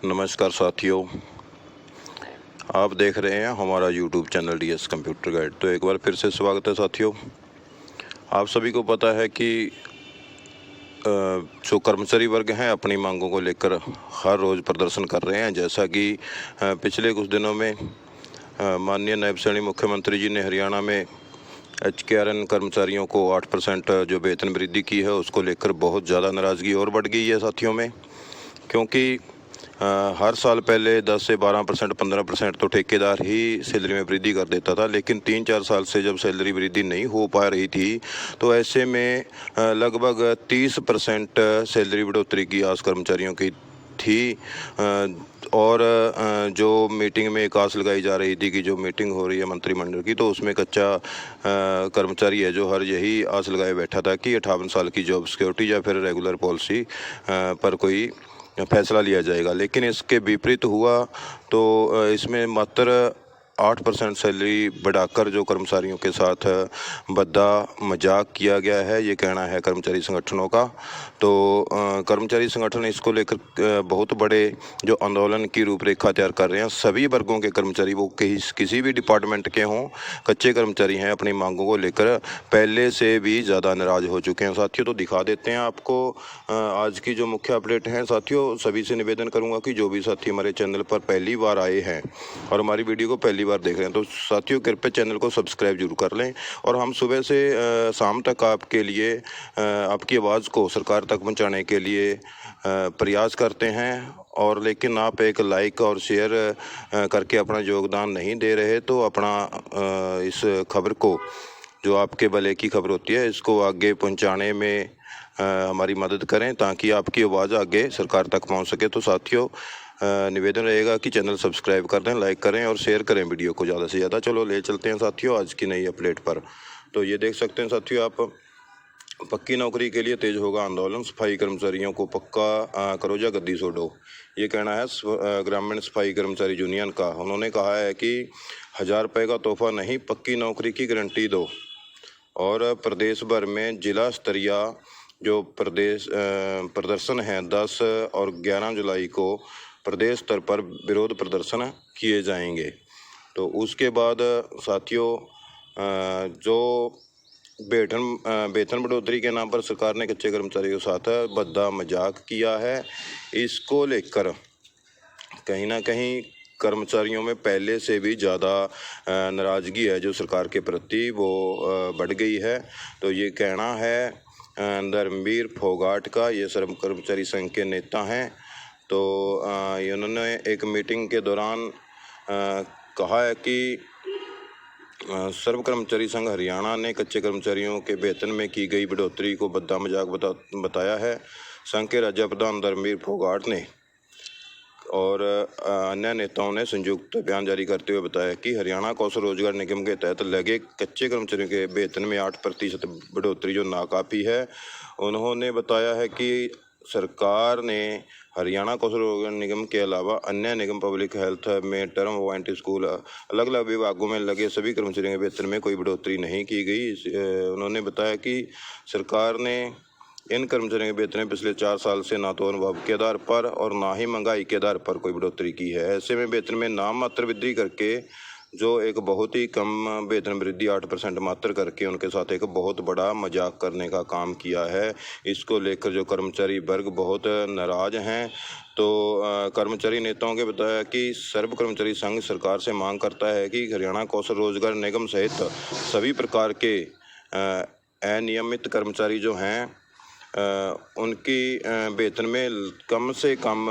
नमस्कार साथियों, आप देख रहे हैं हमारा YouTube channel DS computer guide. तो एक बार फिर से स्वागत है साथियों। आप सभी को पता है कि जो कर्मचारी वर्ग हैं अपनी मांगों को लेकर हर रोज़ प्रदर्शन कर रहे हैं। जैसा कि पिछले कुछ दिनों में माननीय नायब श्रेणी मुख्यमंत्री जी ने हरियाणा में HKRN कर्मचारियों को 8% जो वेतन वृद्धि की है उसको लेकर बहुत ज़्यादा नाराज़गी और बढ़ गई है साथियों में। क्योंकि हर साल पहले 10 से 12%, 15% तो ठेकेदार ही सैलरी में वृद्धि कर देता था, लेकिन 3-4 साल से जब सैलरी वृद्धि नहीं हो पा रही थी तो ऐसे में लगभग 30% सैलरी बढ़ोतरी की आस कर्मचारियों की थी। और जो मीटिंग में एक आस लगाई जा रही थी कि जो मीटिंग हो रही है मंत्रिमंडल की, तो उसमें कच्चा कर्मचारी है जो हर यही आस लगाए बैठा था कि 58 साल की जॉब सिक्योरिटी या फिर रेगुलर पॉलिसी पर कोई फैसला लिया जाएगा। लेकिन इसके विपरीत हुआ। तो इसमें मात्र 8% सैलरी बढ़ाकर जो कर्मचारियों के साथ भद्दा मजाक किया गया है, ये कहना है कर्मचारी संगठनों का। तो कर्मचारी संगठन इसको लेकर बहुत बड़े जो आंदोलन की रूपरेखा तैयार कर रहे हैं। सभी वर्गों के कर्मचारी, वो किसी भी डिपार्टमेंट के हों, कच्चे कर्मचारी हैं, अपनी मांगों को लेकर पहले से भी ज़्यादा नाराज़ हो चुके हैं साथियों। तो दिखा देते हैं आपको आज की जो मुख्य अपडेट हैं साथियों। सभी से निवेदन करूंगा कि जो भी साथी हमारे चैनल पर पहली बार आए हैं और हमारी वीडियो को पहली बार देख रहे हैं, तो साथियों कृपया चैनल को सब्सक्राइब जरूर कर लें। और हम सुबह से शाम तक आपके लिए आपकी आवाज़ को सरकार तक पहुंचाने के लिए प्रयास करते हैं। और लेकिन आप एक लाइक और शेयर करके अपना योगदान नहीं दे रहे, तो अपना इस खबर को, जो आपके भले की खबर होती है, इसको आगे पहुंचाने में हमारी मदद करें ताकि आपकी आवाज़ आगे सरकार तक पहुंच सके। तो साथियों निवेदन रहेगा कि चैनल सब्सक्राइब कर दें, लाइक करें और शेयर करें वीडियो को ज़्यादा से ज़्यादा। चलो ले चलते हैं साथियों आज की नई अपडेट पर। तो ये देख सकते हैं साथियों आप, पक्की नौकरी के लिए तेज होगा आंदोलन, सफाई कर्मचारियों को पक्का करो या गद्दी छोड़ो, ये कहना है ग्रामीण सफाई कर्मचारी यूनियन का। उन्होंने कहा है कि 1000 रुपये का तोहफा नहीं, पक्की नौकरी की गारंटी दो। और प्रदेश भर में जिला स्तरीय जो प्रदर्शन है 10 और 11 जुलाई को प्रदेश स्तर पर विरोध प्रदर्शन किए जाएंगे। तो उसके बाद साथियों जो वेतन बढ़ोतरी के नाम पर सरकार ने कच्चे कर्मचारियों के साथ भद्दा मजाक किया है, इसको लेकर कहीं ना कहीं कर्मचारियों में पहले से भी ज़्यादा नाराज़गी है जो सरकार के प्रति, वो बढ़ गई है। तो ये कहना है धर्मवीर फोगाट का, ये सर्व कर्मचारी संघ के नेता हैं। तो इन्होंने एक मीटिंग के दौरान कहा है कि सर्व कर्मचारी संघ हरियाणा ने कच्चे कर्मचारियों के वेतन में की गई बढ़ोतरी को भद्दा मजाक बताया है। संघ के राज्य प्रधान धर्मवीर फोगाट ने और अन्य नेताओं ने संयुक्त बयान जारी करते हुए बताया कि हरियाणा कौशल रोजगार निगम के तहत लगे कच्चे कर्मचारियों के वेतन में 8% बढ़ोतरी जो नाकाफी है। उन्होंने बताया है कि सरकार ने हरियाणा कौशल रोजगार निगम के अलावा अन्य निगम, पब्लिक हेल्थ में, टर्म वारंटी स्कूल, अलग अलग विभागों में लगे सभी कर्मचारियों के वेतन में कोई बढ़ोतरी नहीं की गई। उन्होंने बताया कि सरकार ने इन कर्मचारियों के वेतन में पिछले 4 साल से ना तो अनुभव के आधार पर और ना ही महंगाई के आधार पर कोई बढ़ोतरी की है। ऐसे में वेतन में नाम मात्र वृद्धि करके, जो एक बहुत ही कम वेतन वृद्धि 8% मात्र करके, उनके साथ एक बहुत बड़ा मजाक करने का काम किया है। इसको लेकर जो कर्मचारी वर्ग बहुत नाराज हैं। तो कर्मचारी नेताओं के बताया कि सर्व कर्मचारी संघ सरकार से मांग करता है कि हरियाणा कौशल रोजगार निगम सहित सभी प्रकार के अनियमित कर्मचारी जो हैं उनकी वेतन में कम से कम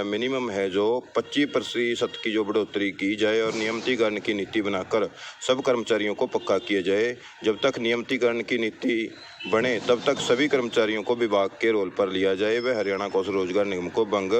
मिनिमम है जो 25% की जो बढ़ोतरी की जाए और नियमितीकरण की नीति बनाकर सब कर्मचारियों को पक्का किया जाए। जब तक नियमितीकरण की नीति बने तब तक सभी कर्मचारियों को विभाग के रोल पर लिया जाए व हरियाणा कौशल रोजगार निगम को भंग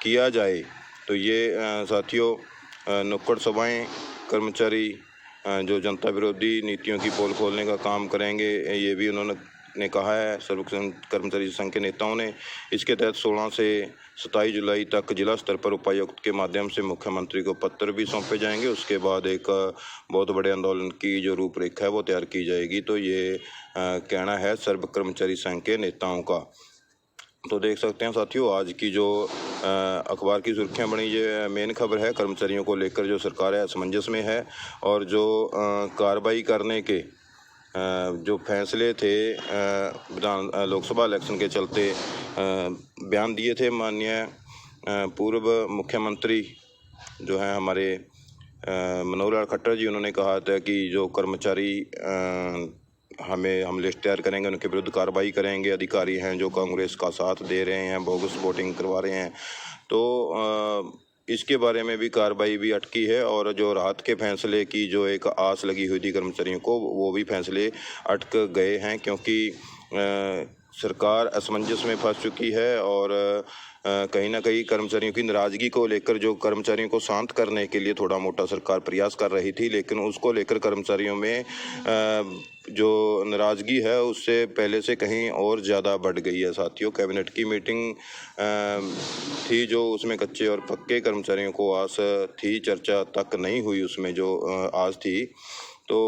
किया जाए। तो ये साथियों नुक्कड़ सभाएँ कर्मचारी जो जनता विरोधी नीतियों की पोल खोलने का काम करेंगे, ये भी उन्होंने कहा है सर्व कर्मचारी संघ के नेताओं ने। इसके तहत 16 से 27 जुलाई तक जिला स्तर पर उपायुक्त के माध्यम से मुख्यमंत्री को पत्र भी सौंपे जाएंगे। उसके बाद एक बहुत बड़े आंदोलन की जो रूपरेखा है वो तैयार की जाएगी। तो ये कहना है सर्व कर्मचारी संघ के नेताओं का। तो देख सकते हैं साथियों, आज की जो अखबार की सुर्खियां बनी, ये मेन खबर है कर्मचारियों को लेकर जो सरकार है असमंजस में है और जो कार्रवाई करने के जो फैसले थे लोकसभा इलेक्शन के चलते बयान दिए थे माननीय पूर्व मुख्यमंत्री जो हैं हमारे मनोहर लाल खट्टर जी, उन्होंने कहा था कि जो कर्मचारी हम लिस्ट तैयार करेंगे, उनके विरुद्ध कार्रवाई करेंगे। अधिकारी हैं जो कांग्रेस का साथ दे रहे हैं, बोगस वोटिंग करवा रहे हैं, तो इसके बारे में भी कार्रवाई भी अटकी है। और जो राहत के फैसले की जो एक आस लगी हुई थी कर्मचारियों को, वो भी फैसले अटक गए हैं, क्योंकि सरकार असमंजस में फंस चुकी है और कहीं ना कहीं कर्मचारियों की नाराज़गी को लेकर जो कर्मचारियों को शांत करने के लिए थोड़ा मोटा सरकार प्रयास कर रही थी, लेकिन उसको लेकर कर्मचारियों में जो नाराज़गी है उससे पहले से कहीं और ज़्यादा बढ़ गई है साथियों। कैबिनेट की मीटिंग थी जो उसमें कच्चे और पक्के कर्मचारियों को आस थी, चर्चा तक नहीं हुई उसमें जो आस थी। तो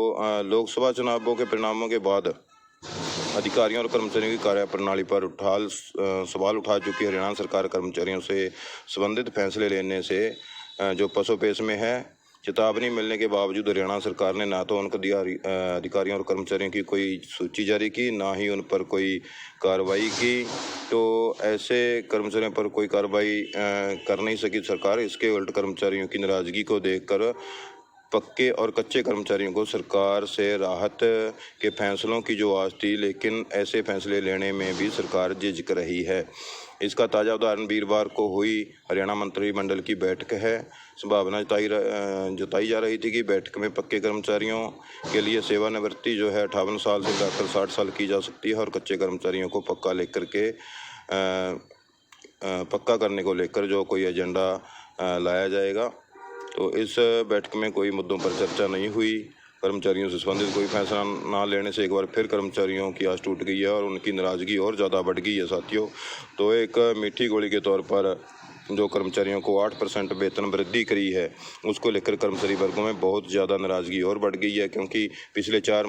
लोकसभा चुनावों के परिणामों के बाद अधिकारियों और कर्मचारियों की कार्यप्रणाली पर सवाल उठा चुकी हरियाणा सरकार कर्मचारियों से संबंधित फैसले लेने से जो पसोपेश में है। चेतावनी मिलने के बावजूद हरियाणा सरकार ने ना तो उनके अधिकारियों और कर्मचारियों की कोई सूची जारी की, ना ही उन पर कोई कार्रवाई की। तो ऐसे कर्मचारियों पर कोई कार्रवाई कर नहीं सकी सरकार। इसके उल्ट कर्मचारियों की नाराज़गी को देखकर पक्के और कच्चे कर्मचारियों को सरकार से राहत के फैसलों की जो आस थी, लेकिन ऐसे फैसले लेने में भी सरकार झिझक रही है। इसका ताज़ा उदाहरण वीरवार को हुई हरियाणा मंत्रिमंडल की बैठक है। संभावना जताई जा रही थी कि बैठक में पक्के कर्मचारियों के लिए सेवानिवृत्ति जो है 58 साल से बढ़ाकर 60 साल की जा सकती है और कच्चे कर्मचारियों को पक्का करने को लेकर जो कोई एजेंडा लाया जाएगा। तो इस बैठक में कोई मुद्दों पर चर्चा नहीं हुई। कर्मचारियों से संबंधित कोई फैसला ना लेने से एक बार फिर कर्मचारियों की आस टूट गई है और उनकी नाराज़गी और ज़्यादा बढ़ गई है साथियों। तो एक मीठी गोली के तौर पर जो कर्मचारियों को 8% वेतन वृद्धि करी है, उसको लेकर कर्मचारी वर्गों में बहुत ज़्यादा नाराज़गी और बढ़ गई है, क्योंकि पिछले 4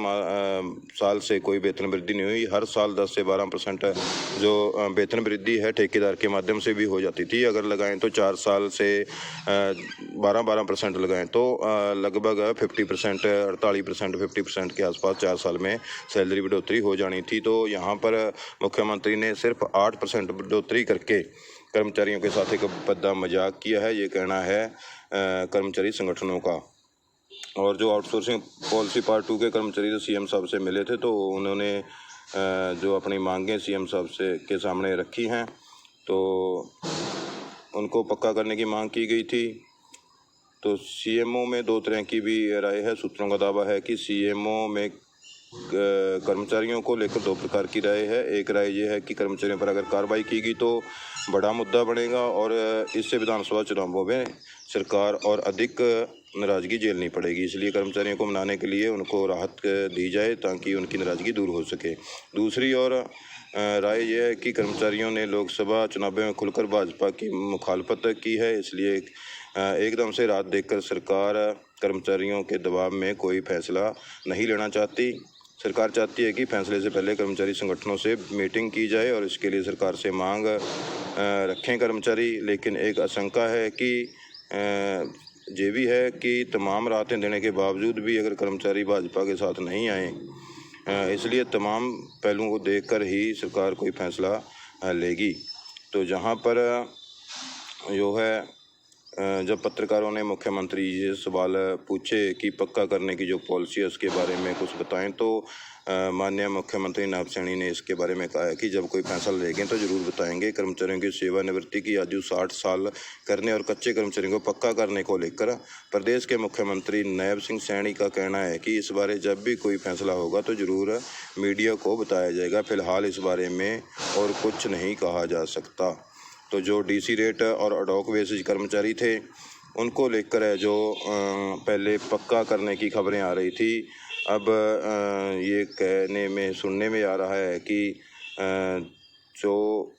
साल से कोई वेतन वृद्धि नहीं हुई। हर साल 10 से 12% जो वेतन वृद्धि है ठेकेदार के माध्यम से भी हो जाती थी। अगर लगाएं तो 4 साल से 12% लगाएं तो लगभग 50%, 48%, 50% के आसपास 4 साल में सैलरी बढ़ोतरी हो जानी थी। तो यहाँ पर मुख्यमंत्री ने सिर्फ 8% बढ़ोतरी करके कर्मचारियों के साथ एक भद्दा मजाक किया है, ये कहना है कर्मचारी संगठनों का। और जो आउटसोर्सिंग पॉलिसी पार्ट 2 के कर्मचारी जो सीएम साहब से मिले थे, तो उन्होंने जो अपनी मांगें सीएम साहब के सामने रखी हैं, तो उनको पक्का करने की मांग की गई थी। तो सीएमओ में 2 तरह की भी राय है। सूत्रों का दावा है कि सीएमओ में कर्मचारियों को लेकर 2 प्रकार की राय है। एक राय ये है कि कर्मचारियों पर अगर कार्रवाई की गई तो बड़ा मुद्दा बनेगा और इससे विधानसभा चुनावों में सरकार और अधिक नाराज़गी झेलनी पड़ेगी। इसलिए कर्मचारियों को मनाने के लिए उनको राहत दी जाए ताकि उनकी नाराज़गी दूर हो सके। दूसरी ओर राय यह है कि कर्मचारियों ने लोकसभा चुनाव में खुलकर भाजपा की मुखालफत की है, इसलिए एकदम से राहत देकर सरकार कर्मचारियों के दबाव में कोई फैसला नहीं लेना चाहती। सरकार चाहती है कि फैसले से पहले कर्मचारी संगठनों से मीटिंग की जाए और इसके लिए सरकार से मांग रखें कर्मचारी। लेकिन एक आशंका है कि ये भी है कि तमाम राहतें देने के बावजूद भी अगर कर्मचारी भाजपा के साथ नहीं आए, इसलिए तमाम पहलुओं को देखकर ही सरकार कोई फैसला लेगी। तो जहां पर जो है जब पत्रकारों ने मुख्यमंत्री ये सवाल पूछे कि पक्का करने की जो पॉलिसी है उसके बारे में कुछ बताएं, तो माननीय मुख्यमंत्री नायब सैनी ने इसके बारे में कहा है कि जब कोई फैसला लेंगे तो ज़रूर बताएंगे। कर्मचारियों की सेवानिवृत्ति की आयु 60 साल करने और कच्चे कर्मचारियों को पक्का करने को लेकर प्रदेश के मुख्यमंत्री नायब सिंह सैनी का कहना है कि इस बारे जब भी कोई फैसला होगा तो ज़रूर मीडिया को बताया जाएगा। फिलहाल इस बारे में और कुछ नहीं कहा जा सकता। तो जो डीसी रेट और अडॉक बेसिस कर्मचारी थे, उनको लेकर है जो पहले पक्का करने की खबरें आ रही थी, अब ये सुनने में आ रहा है कि जो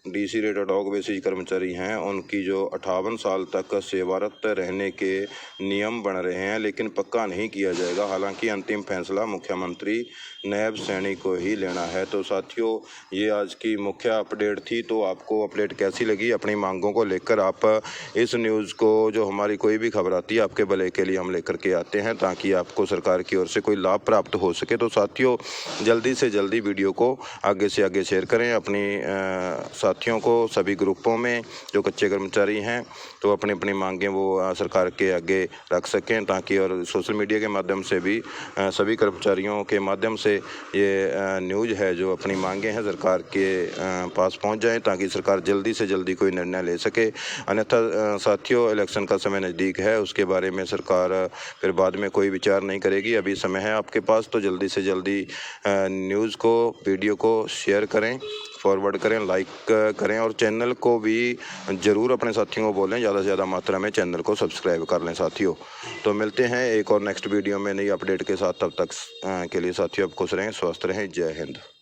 डीसी रेट अडॉक बेसिस कर्मचारी हैं उनकी जो 58 साल तक सेवारत रहने के नियम बन रहे हैं, लेकिन पक्का नहीं किया जाएगा। हालांकि अंतिम फैसला मुख्यमंत्री नायब सैनी को ही लेना है। तो साथियों, ये आज की मुख्य अपडेट थी। तो आपको अपडेट कैसी लगी? अपनी मांगों को लेकर आप इस न्यूज़ को, जो हमारी कोई भी खबर आती है, आपके भले के लिए हम लेकर के आते हैं ताकि आपको सरकार की ओर से कोई लाभ प्राप्त हो सके। तो साथियों, जल्दी से जल्दी वीडियो को आगे से आगे शेयर करें अपनी साथियों को, सभी ग्रुपों में जो कच्चे कर्मचारी हैं, तो अपनी अपनी मांगें वो सरकार के आगे रख सकें, ताकि और सोशल मीडिया के माध्यम से भी सभी कर्मचारियों के माध्यम से ये न्यूज़ है जो अपनी मांगें हैं सरकार के पास पहुंच जाएं, ताकि सरकार जल्दी से जल्दी कोई निर्णय ले सके। अन्यथा साथियों, इलेक्शन का समय नज़दीक है, उसके बारे में सरकार फिर बाद में कोई विचार नहीं करेगी। अभी समय है आपके पास, तो जल्दी से जल्दी न्यूज़ को, वीडियो को शेयर करें, फॉरवर्ड करें, लाइक करें और चैनल को भी ज़रूर अपने साथियों को बोलें ज़्यादा से ज़्यादा मात्रा में चैनल को सब्सक्राइब कर लें साथियों। तो मिलते हैं एक और नेक्स्ट वीडियो में नई अपडेट के साथ। तब तक के लिए साथियों, आप खुश रहें, स्वस्थ रहें। जय हिंद।